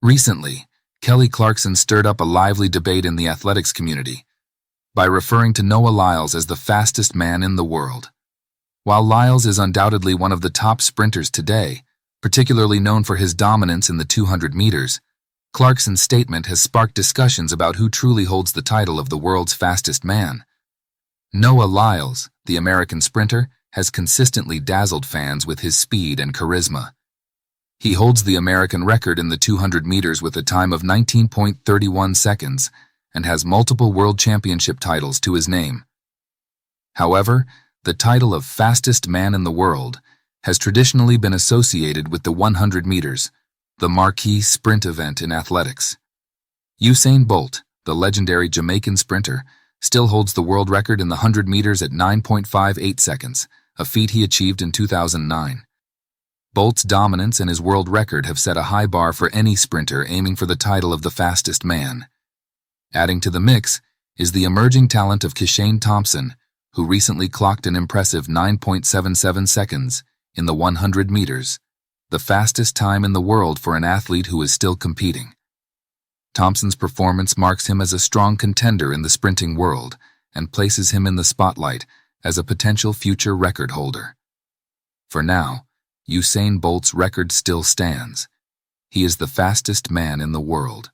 Recently, Kelly Clarkson stirred up a lively debate in the athletics community by referring to Noah Lyles as the fastest man in the world. While Lyles is undoubtedly one of the top sprinters today, particularly known for his dominance in the 200 meters, Clarkson's statement has sparked discussions about who truly holds the title of the world's fastest man. Noah Lyles, the American sprinter, has consistently dazzled fans with his speed and charisma. He holds the American record in the 200 meters with a time of 19.31 seconds and has multiple world championship titles to his name. However, the title of fastest man in the world has traditionally been associated with the 100 meters, the marquee sprint event in athletics. Usain Bolt, the legendary Jamaican sprinter, still holds the world record in the 100 meters at 9.58 seconds, a feat he achieved in 2009. Bolt's dominance and his world record have set a high bar for any sprinter aiming for the title of the fastest man. Adding to the mix is the emerging talent of Keshane Thompson, who recently clocked an impressive 9.77 seconds in the 100 meters, the fastest time in the world for an athlete who is still competing. Thompson's performance marks him as a strong contender in the sprinting world and places him in the spotlight as a potential future record holder. For now, Usain Bolt's record still stands. He is the fastest man in the world.